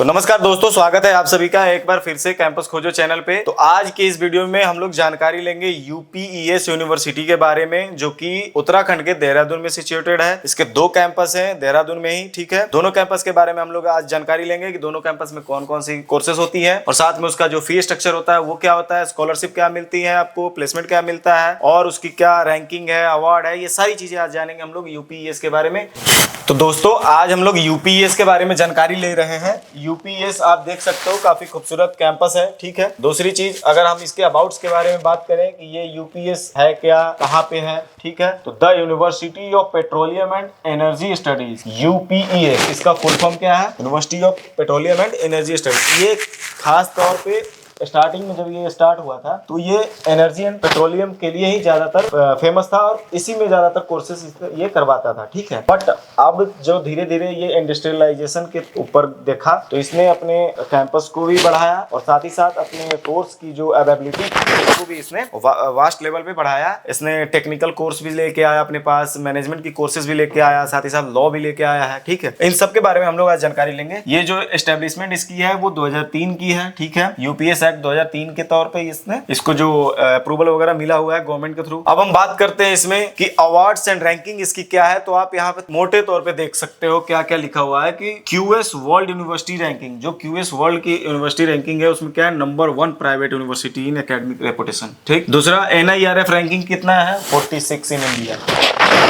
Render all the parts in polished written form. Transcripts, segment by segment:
तो नमस्कार दोस्तों, स्वागत है आप सभी का एक बार फिर से कैंपस खोजो चैनल पे। तो आज की इस वीडियो में हम लोग जानकारी लेंगे यूपीईएस यूनिवर्सिटी के बारे में, जो कि उत्तराखंड के देहरादून में सिचुएटेड है। इसके दो कैंपस हैं देहरादून में ही, ठीक है। दोनों कैंपस के बारे में हम लोग आज जानकारी लेंगे कि दोनों कैंपस में कौन कौन सी कोर्सेज होती है और साथ में उसका जो फी स्ट्रक्चर होता है वो क्या होता है, स्कॉलरशिप क्या मिलती है आपको, प्लेसमेंट क्या मिलता है और उसकी क्या रैंकिंग है, अवार्ड है, ये सारी चीजें आज जानेंगे हम लोग यूपीईएस के बारे में। तो दोस्तों आज हम लोग यूपीईएस के बारे में जानकारी ले रहे हैं। यूपीईएस आप देख सकते हो काफी खूबसूरत कैंपस है, ठीक है। दूसरी चीज, अगर हम इसके अबाउट्स के बारे में बात करें कि ये यूपीईएस है क्या, कहाँ पे है, ठीक है, तो the university of petroleum and energy studies, UPES, इसका फुल फॉर्म क्या है, university of petroleum and energy studies. ये खास तौर पे स्टार्टिंग में जब ये स्टार्ट हुआ था तो ये एनर्जी एंड पेट्रोलियम के लिए ही ज्यादातर फेमस था और इसी में ज्यादातर कोर्सेज ये करवाता था, ठीक है। बट अब जो धीरे धीरे ये इंडस्ट्रियलाइजेशन के ऊपर देखा तो इसने अपने कैंपस को भी बढ़ाया और साथ ही साथ अपने कोर्स की जो अवेलेबिलिटी को भी इसने वास्ट लेवल पे बढ़ाया। इसने टेक्निकल कोर्स भी लेके आया अपने पास, मैनेजमेंट की कोर्सेज भी लेके आया, साथ ही साथ लॉ भी लेके आया है, ठीक है। इन सब के बारे में हम लोग आज जानकारी लेंगे। ये जो एस्टेब्लिशमेंट इसकी है वो 2003 की है, ठीक है। यूपीएस 2003 के तौर पे इसने इसको जो अप्रूवल वगैरह मिला हुआ है गवर्नमेंट के थ्रू। अब हम बात करते हैं इसमें कि अवार्ड्स एंड रैंकिंग इसकी क्या है। तो आप यहाँ पे मोटे तौर पे देख सकते हो क्या क्या लिखा हुआ है कि क्यूएस वर्ल्ड यूनिवर्सिटी रैंकिंग, जो क्यूएस वर्ल्ड की यूनिवर्सिटी रैंकिंग है उसमें क्या है, नंबर 1 प्राइवेट यूनिवर्सिटी इन एकेडमिक रेपुटेशन, ठीक। दूसरा एनआईआरएफ रैंकिंग कितना है, 46 इन इंडिया।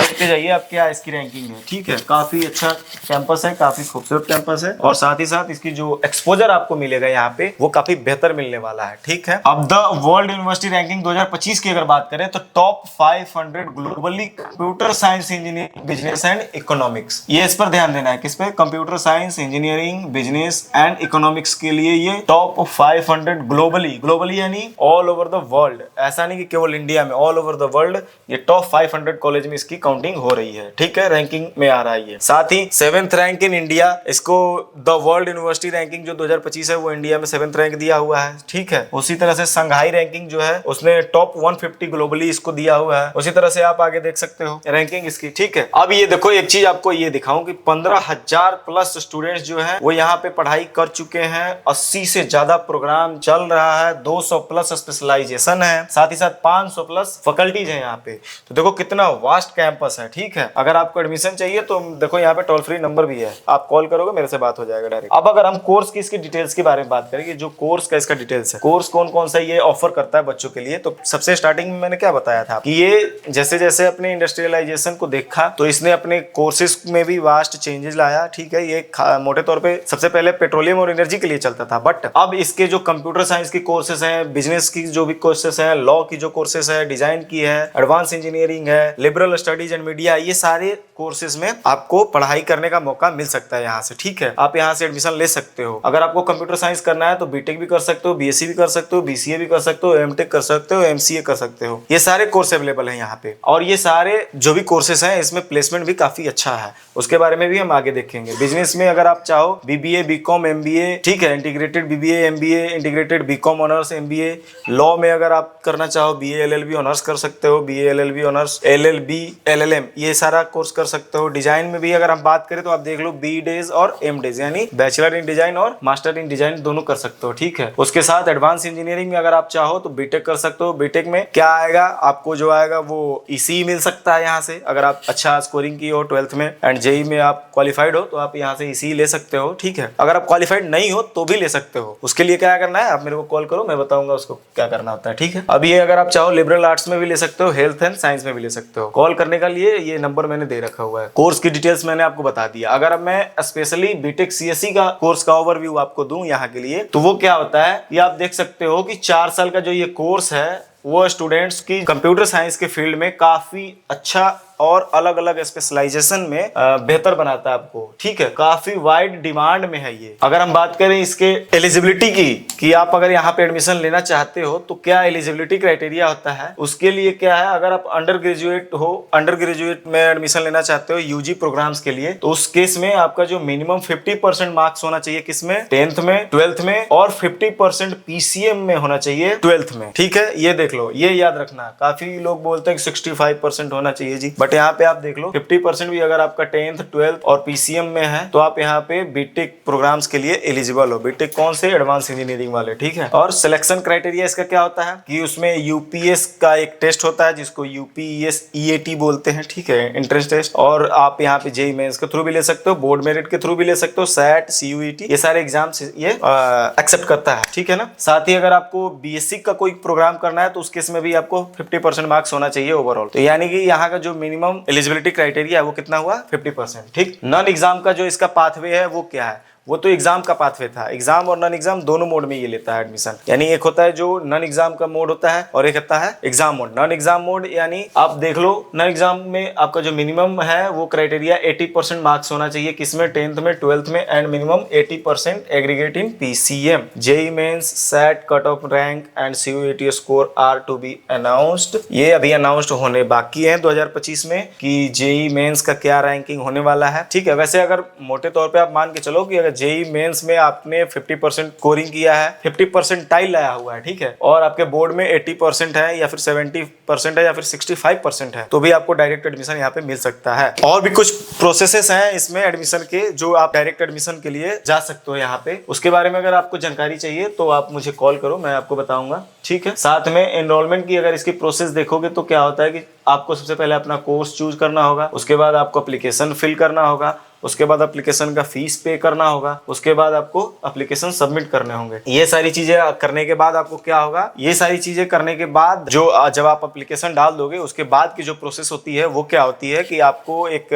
देखते जाइए आप क्या इसकी रैंकिंग है, ठीक है। काफी अच्छा कैंपस है, काफी खूबसूरत कैंपस है और साथ ही साथ इसकी जो एक्सपोजर आपको मिलेगा यहाँ पे वो काफी बेहतर मिलने वाला है, ठीक है। अब द वर्ल्ड यूनिवर्सिटी रैंकिंग 2025 की अगर बात करें तो top 500 globally computer science, engineering, business and economics. ये इस पर ध्यान देना है, किस पे, computer science, engineering, business and economics के लिए ये टॉप 500 ग्लोबली यानी ऑल ओवर द वर्ल्ड, ऐसा नहीं कि केवल इंडिया में, ऑल ओवर द वर्ल्ड ये टॉप 500 कॉलेज में इसकी काउंटिंग हो रही है, ठीक है, रैंकिंग में आ रहा है ये। साथ ही 7th रैंक इन इंडिया, इसको द वर्ल्ड यूनिवर्सिटी रैंकिंग जो 2025 है वो इंडिया में 7th रैंक दिया हुआ है, ठीक है। उसी तरह से संघाई रैंकिंग जो है उसने टॉप 150 ग्लोबली इसको दिया हुआ है। उसी तरह से आप आगे देख सकते हो रैंकिंग इसकी, ठीक है। अब ये देखो, एक चीज आपको ये दिखाऊं कि 15,000 प्लस स्टूडेंट्स जो है वो यहाँ पे पढ़ाई कर चुके हैं। 80 से ज्यादा प्रोग्राम चल रहा है, 200 प्लस स्पेशलाइजेशन है, साथ ही साथ 500 प्लस फैकल्टीज है यहाँ पे। तो देखो कितना वास्ट कैंपस है, ठीक है। अगर आपको एडमिशन चाहिए तो देखो यहाँ पे टोल फ्री नंबर भी है, आप कॉल करोगे मेरे से बात हो जाएगा डायरेक्ट। अब अगर हम कोर्स की इसकी डिटेल्स के बारे में बात करें, जो कोर्स का इसका डिटेल्स है, कोर्स कौन कौन सा ये ऑफर करता है बच्चों के लिए, तो सबसे स्टार्टिंग में मैंने क्या बताया था कि ये जैसे जैसे अपने इंडस्ट्रियलाइजेशन को देखा तो इसने अपने कोर्सेज में भी वास्ट चेंजेस लाया, ठीक है। ये मोटे तौर पे सबसे पहले पेट्रोलियम और एनर्जी के लिए चलता था, बट अब इसके जो कंप्यूटर साइंस की कोर्सेज हैं, बिजनेस की जो भी कोर्सेज हैं, लॉ की जो कोर्सेज है, डिजाइन की है, एडवांस इंजीनियरिंग है, लिबरल स्टडीज एंड मीडिया, ये सारे कोर्सेज में आपको पढ़ाई करने का मौका मिल सकता है यहाँ से, ठीक है। आप यहाँ से एडमिशन ले सकते हो। अगर आपको कंप्यूटर साइंस करना है तो बीटेक भी कर सकते हो, बीएससी भी कर सकते हो, बीसीए भी कर सकते हो, एमटेक कर सकते हो, एमसीए कर सकते हो। ये सारे कोर्स अवेलेबल है यहाँ पे और ये सारे जो भी कोर्सेज हैं इसमें प्लेसमेंट भी काफी अच्छा है, उसके बारे में भी हम आगे देखेंगे। बिजनेस में अगर आप चाहो बीबीए, बीकॉम, एमबीए, ठीक है, integrated BBA, MBA, integrated BCom honours, MBA, law में अगर आप करना चाहो बीए एलएलबी ऑनर्स कर सकते हो, BA LLB honours, LLB, LLM, ये सारा कोर्स कर सकते हो। डिजाइन में भी अगर हम बात करें तो आप देख लो बी डेज और एम डेज, यानी बैचलर इन डिजाइन और मास्टर इन डिजाइन दोनों कर सकते हो, ठीक है। उसके साथ एडवांस इंजीनियरिंग में अगर आप चाहो तो बीटेक कर सकते हो। बीटेक में क्या आएगा आपको, जो आएगा वो ईसी मिल सकता है यहाँ से, अगर आप अच्छा स्कोरिंग की हो 12th में एंड जेई में आप क्वालिफाइड हो तो आप यहाँ से ईसी ले सकते हो, ठीक है। अगर आप क्वालिफाइड नहीं हो तो भी ले सकते हो। उसके लिए क्या करना है, आप मेरे को कॉल करो, मैं बताऊंगा उसको क्या करना होता है, ठीक है। अब ये अगर आप चाहो लिबरल आर्ट्स में भी ले सकते हो, हेल्थ एंड साइंस में भी ले सकते हो। कॉल करने का लिए ये नंबर मैंने दे रखा हुआ है। कोर्स की डिटेल्स मैंने आपको बता दिया। अगर अब मैं स्पेशली बीटेक सीएससी का कोर्स का ओवरव्यू आपको दूं यहाँ के लिए, तो वो क्या होता है, ये आप देख सकते हो कि 4 साल का जो ये कोर्स है वो स्टूडेंट्स की कंप्यूटर साइंस के फील्ड में काफी अच्छा और अलग अलग स्पेशलाइजेशन में बेहतर बनाता है आपको, ठीक है। काफी वाइड डिमांड में है ये। अगर हम बात करें इसके एलिजिबिलिटी की कि आप अगर यहाँ पे एडमिशन लेना चाहते हो तो क्या एलिजिबिलिटी क्राइटेरिया होता है, उसके लिए क्या है, अगर आप अंडर ग्रेजुएट हो, अंडर ग्रेजुएट में एडमिशन लेना चाहते हो यूजी प्रोग्राम्स के लिए, तो उस केस में आपका जो मिनिमम 50% मार्क्स होना चाहिए, किसमें, 10th में, 12th में, और 50% पीसीएम में होना चाहिए 12th में, ठीक है। ये देख लो, ये याद रखना। काफी लोग बोलते हैं कि 65% होना चाहिए जी, बट बट यहाँ पे आप देख लो 50% भी अगर आपका 10th 12th और पीसीएम में है तो आप यहाँ पे बीटेक प्रोग्राम्स के लिए एलिजिबल हो। बीटेक कौन से? एडवांस इंजीनियरिंग वाले, ठीक है। और सिलेक्शन क्राइटेरिया इसका क्या होता है कि उसमें यूपीएस का एक टेस्ट होता है जिसको यूपीएस ईएटी बोलते हैं, ठीक है, एंट्रेंस टेस्ट। और आप यहाँ पे जेईई मेंस के थ्रू भी ले सकते हो, बोर्ड मेरिट के थ्रू भी ले सकते हो, सैट, सीयूईटी, ये सारे एग्जाम्स ये एक्सेप्ट करता है, ठीक है ना। साथ ही अगर आपको बीएससी का कोई प्रोग्राम करना है तो उस केस में भी आपको 50% मार्क्स होना चाहिए ओवरऑल। तो यानी कि यहाँ का जो मिनिमम एलिजिबिलिटी क्राइटेरिया है वो कितना हुआ? 50%, ठीक। नॉन एग्जाम का जो इसका पाथवे है वो क्या है? वो तो एग्जाम का पाथवे था। एग्जाम और नॉन एग्जाम दोनों मोड में ये लेता है एडमिशन। यानी एक होता है जो नॉन एग्जाम का मोड होता है और एक होता है exam mode. Non exam mode यानी आप देख लो, नॉन एग्जाम में आपका जो मिनिमम है वो क्राइटेरिया 80% मार्क्स होना चाहिए, किसमें? 10th में, 12th में, and minimum 80% aggregate in PCM. JEE mains, SAT, cut off rank and CUET score are to be announced. ये अभी अनाउंस्ड होने बाकी है 2025 में कि जेईई मेंस का क्या रैंकिंग होने वाला है, ठीक है। वैसे अगर मोटे तौर पे आप मान के चलो कि अगर जेईई मेंस में आपने 50% स्कोरिंग किया है, 50% टाइल लाया हुआ है, ठीक है, और आपके बोर्ड में 80% है या फिर 70% है या फिर 65% है, तो भी आपको डायरेक्ट एडमिशन यहाँ पे मिल सकता है। और भी कुछ प्रोसेसेस हैं इसमें एडमिशन के जो आप डायरेक्ट एडमिशन के लिए जा सकते हो यहाँ पे। उसके बारे में अगर आपको जानकारी चाहिए तो आप मुझे कॉल करो, मैं आपको बताऊंगा, ठीक है। साथ में एनरोलमेंट की अगर इसकी प्रोसेस देखोगे तो क्या होता है कि आपको सबसे पहले अपना कोर्स चूज करना होगा, उसके बाद आपको एप्लीकेशन फिल करना होगा, उसके बाद एप्लीकेशन का फीस पे करना होगा, उसके बाद आपको एप्लीकेशन सबमिट करने होंगे। ये सारी चीजें करने के बाद आपको क्या होगा? ये सारी चीजें करने के बाद जो जब आप एप्लीकेशन डाल दोगे उसके बाद की जो प्रोसेस होती है वो क्या होती है कि आपको एक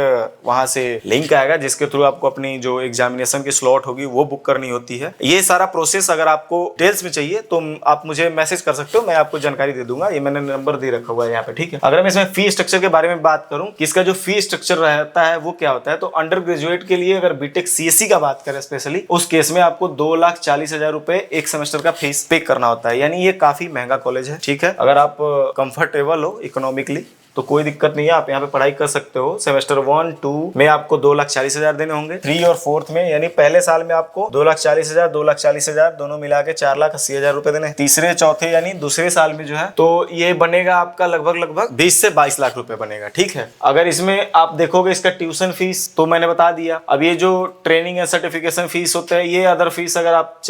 वहां से लिंक आएगा जिसके थ्रू आपको अपनी जो एग्जामिनेशन की स्लॉट होगी वो बुक करनी होती है। ये सारा प्रोसेस अगर आपको डिटेल्स में चाहिए तो आप मुझे मैसेज कर सकते हो, मैं आपको जानकारी दे दूंगा। ये मैंने नंबर दे रखा हुआ है यहाँ पे, ठीक है। अगर मैं इसमें फी स्ट्रक्चर के बारे में बात करूं कि इसका जो फी स्ट्रक्चर रहता है वो क्या होता है, तो अंडर ग्रेजुएट के लिए अगर बीटेक सीएससी का बात करें स्पेशली, उस केस में आपको 2,40,000 रुपए एक सेमेस्टर का फीस पे करना होता है। यानी ये काफी महंगा कॉलेज है, ठीक है। अगर आप कंफर्टेबल हो इकोनॉमिकली तो कोई दिक्कत नहीं है, आप यहाँ पे पढ़ाई कर सकते हो। सेमेस्टर 1, 2 में आपको 2,40,000 देने होंगे, 3 और 4th में यानी पहले साल में आपको 2,40,000 2,40,000 दोनों मिला के 4,80,000 रुपए देने। तीसरे चौथे यानी दूसरे साल में जो है तो ये बनेगा आपका लगभग 20 से 22 लाख रुपए बनेगा, ठीक है। अगर इसमें आप देखोगे इसका ट्यूशन फीस तो मैंने बता दिया। अब ये जो ट्रेनिंग या सर्टिफिकेशन फीस होते हैं, ये अदर फीस अगर आप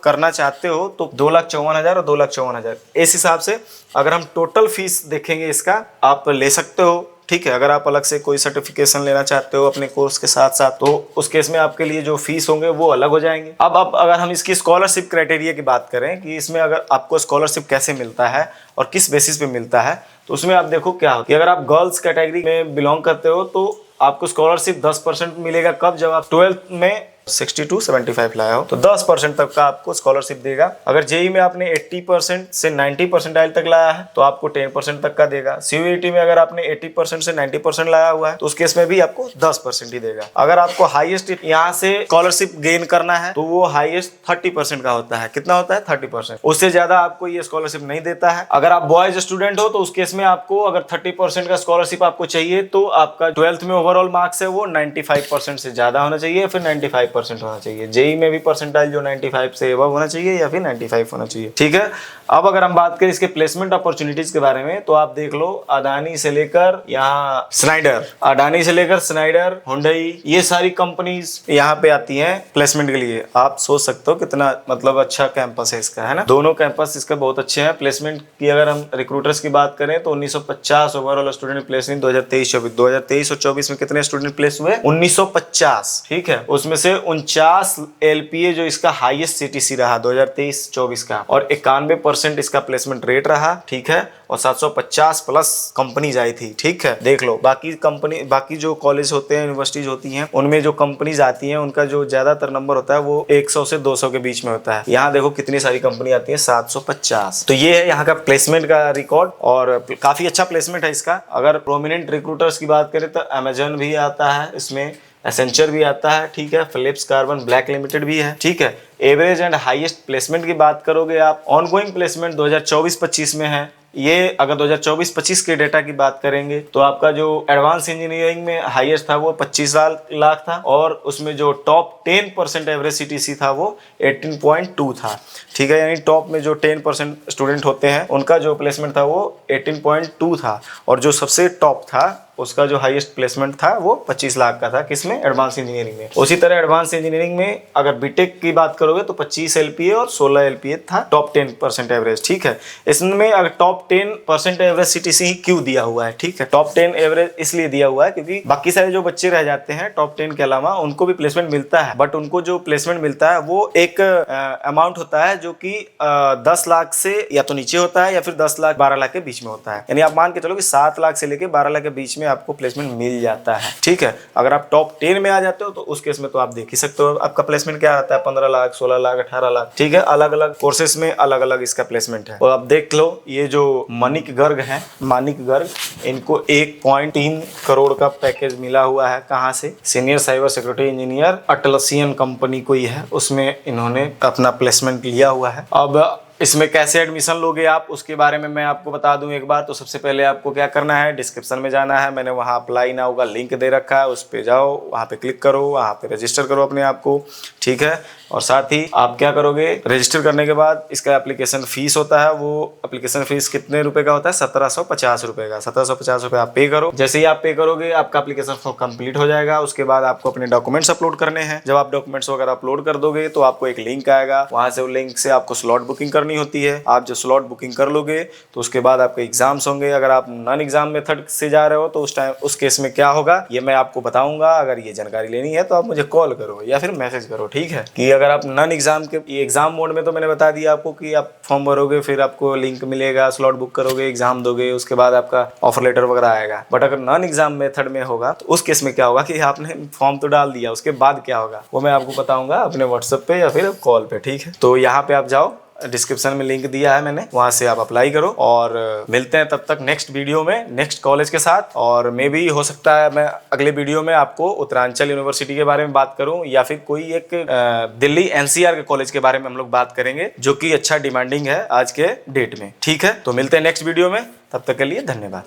करना चाहते हो तो 2,54,000 और 2,54,000 इस हिसाब से अगर हम टोटल फीस देखेंगे इसका आप ले सकते हो, ठीक है। अगर आप अलग से कोई सर्टिफिकेशन लेना चाहते हो अपने कोर्स के साथ साथ तो उस केस में आपके लिए जो फीस होंगे वो अलग हो जाएंगे। अब अगर हम इसकी स्कॉलरशिप क्राइटेरिया की बात करें कि इसमें अगर आपको स्कॉलरशिप कैसे मिलता है और किस बेसिस पे मिलता है, तो उसमें आप देखो क्या होता है। अगर आप गर्ल्स कैटेगरी में बिलोंग करते हो तो आपको स्कॉलरशिप 10% मिलेगा। कब? जब आप 12th में 62 75 लाया हो तो 10% तक का आपको स्कॉलरशिप देगा। अगर जेईई में आपने 80% से 90% तक लाया है तो आपको 10% तक का देगा। सीयूईटी में अगर आपने 80% से 90% लाया हुआ है तो उस केस में भी आपको 10% ही देगा। अगर आपको हाईएस्ट यहाँ से स्कॉलरशिप गेन करना है तो वो हाईएस्ट 30% का होता है। कितना होता है? 30%। उससे ज्यादा आपको ये स्कॉलरशिप नहीं देता है। अगर आप बॉयज स्टूडेंट हो तो उस केस में आपको अगर 30% का स्कॉलरशिप आपको चाहिए तो आपका 12th में ओवरऑल मार्क्स है वो 95% से ज्यादा होना चाहिए, फिर 95% होना चाहिए। जेईई में भी परसेंटाइल जो 95 से अबव होना चाहिए या फिर 95 होना चाहिए, ठीक है। अब अगर हम बात करें इसके प्लेसमेंट अपॉर्चुनिटीज के बारे में तो आप देख लो अडानी से लेकर यहाँ स्नाइडर, हुंडई, ये सारी कंपनीज यहाँ पे आती हैं प्लेसमेंट के लिए। आप सोच सकते हो कितना मतलब अच्छा कैंपस है इसका, है ना। दोनों कैंपस इसका बहुत अच्छे हैं। प्लेसमेंट की अगर हम रिक्रूटर्स की बात करें तो 1950 ओवरऑल स्टूडेंट प्लेस इन 2023 और 24 में कितने स्टूडेंट प्लेस हुए? 1950, ठीक है। उसमें से 49 एलपीए जो इसका हाईएस्ट सीटीसी रहा 2023-24 का, और 91% इसका प्लेसमेंट रेट रहा, ठीक है। और 750 प्लस कंपनीज आई थी, ठीक है। देख लो बाकी जो कॉलेज होते हैं, यूनिवर्सिटीज होती हैं, उनमें जो कंपनीज आती हैं उनका जो ज्यादातर नंबर होता है वो 100 से 200 के बीच में होता है। यहाँ देखो कितनी सारी कंपनी आती है, 750। तो ये है यहाँ का प्लेसमेंट का रिकॉर्ड और काफी अच्छा प्लेसमेंट है इसका। अगर प्रोमिनेंट रिक्रूटर्स की बात करें तो अमेजन भी आता है इसमें, एसेंचर भी आता है, ठीक है। फिलिप्स कार्बन ब्लैक लिमिटेड भी है, ठीक है। एवरेज एंड हाईएस्ट प्लेसमेंट की बात करोगे आप, ऑनगोइंग प्लेसमेंट 2024-25 में है। ये अगर 2024-25 के डेटा की बात करेंगे तो आपका जो एडवांस इंजीनियरिंग में हाईएस्ट था वो 25 लाख था, और उसमें जो टॉप 10% एवरेज सीटीसी था वो 18.2 था। ठीक है, यानी टॉप में जो 10% स्टूडेंट होते हैं उनका जो प्लेसमेंट था वो 18.2 था, और जो सबसे टॉप था उसका जो हाईएस्ट प्लेसमेंट था वो 25 लाख का था। किसमें? एडवांस इंजीनियरिंग में। उसी तरह एडवांस इंजीनियरिंग में अगर बीटेक की बात करोगे तो 25 एलपीए और 16 एलपीए था टॉप 10% एवरेज। ठीक है, इसमें अगर टॉप 10% एवरेज सीटीसी ही क्यों दिया हुआ है? ठीक है, टॉप 10 एवरेज इसलिए दिया हुआ है क्योंकि बाकी सारे जो बच्चे रह जाते हैं टॉप 10 के अलावा उनको भी प्लेसमेंट मिलता है, बट उनको जो प्लेसमेंट मिलता है वो एक अमाउंट होता है जो कि 10 लाख से या तो नीचे होता है या फिर 10 लाख 12 लाख के बीच में होता है। यानी आप मान के चलो कि 7 लाख से लेके 12 लाख के बीच में आपको प्लेसमेंट मिल जाता है। ठीक है, अगर आप टॉप 10 में आ जाते हो तो उस केस में तो आप देख ही सकते हो आपका प्लेसमेंट क्या आता है, 15 लाख, 16 लाख, 18 लाख। ठीक है, अलग अलग कोर्सेस में अलग अलग इसका प्लेसमेंट है। और आप देख लो, ये जो मानिक गर्ग है, मानिक गर्ग, इनको 1.3 करोड़ का पैकेज मिला हुआ है। कहाँ से? Senior cyber security engineer Atlassian company कोई है, उसमें इन्होंने अपना प्लेसमेंट लिया हुआ है। अब इसमें कैसे एडमिशन लोगे आप, उसके बारे में मैं आपको बता दूं एक बार। तो सबसे पहले आपको क्या करना है, डिस्क्रिप्शन में जाना है, मैंने वहाँ अप्लाई नाउ का लिंक दे रखा है, उस पे जाओ, वहाँ पे क्लिक करो, वहाँ पे रजिस्टर करो अपने आप को। ठीक है, और साथ ही आप क्या करोगे, रजिस्टर करने के बाद इसका एप्लीकेशन फीस होता है, वो एप्लीकेशन फीस कितने रुपए का होता है? 1750 रुपए का। 1750 रुपए आप पे करो। जैसे ही आप पे करोगे आपका एप्लीकेशन फॉर्म कंप्लीट हो जाएगा। उसके बाद आपको अपने डॉक्यूमेंट्स अपलोड करने हैं। जब आप डॉक्यूमेंट्स वगैरह अपलोड कर दोगे तो आपको एक लिंक आएगा, वहाँ से वो लिंक से आपको स्लॉट बुकिंग करनी होती है। आप जो स्लॉट बुकिंग कर लोगे तो उसके बाद आपके एग्जाम्स होंगे। अगर आप नॉन एग्जाम मेथड से जा रहे हो तो उस केस में क्या होगा ये मैं आपको बताऊंगा। अगर ये जानकारी लेनी है तो आप मुझे कॉल करो या फिर मैसेज करो। ठीक है, कि अगर आप नॉन एग्जाम के एग्जाम मोड में तो मैंने बता दिया आपको कि आप फॉर्म भरोगे, फिर आपको लिंक मिलेगा, स्लॉट बुक करोगे, एग्जाम दोगे, उसके बाद आपका ऑफर लेटर वगैरह आएगा। बट अगर नॉन एग्जाम मेथड में होगा तो उस केस में क्या होगा कि आपने फॉर्म तो डाल दिया, उसके बाद क्या होगा वो मैं आपको बताऊंगा अपने व्हाट्सएप पे या फिर कॉल पे। ठीक है, तो यहाँ पे आप जाओ, डिस्क्रिप्शन में लिंक दिया है मैंने, वहां से आप अप्लाई करो। और मिलते हैं तब तक नेक्स्ट वीडियो में नेक्स्ट कॉलेज के साथ। और मे भी हो सकता है मैं अगले वीडियो में आपको उत्तरांचल यूनिवर्सिटी के बारे में बात करूं या फिर कोई एक दिल्ली एनसीआर के कॉलेज के बारे में हम लोग बात करेंगे, जो कि अच्छा डिमांडिंग है आज के डेट में। ठीक है, तो मिलते हैं नेक्स्ट वीडियो में, तब तक के लिए धन्यवाद।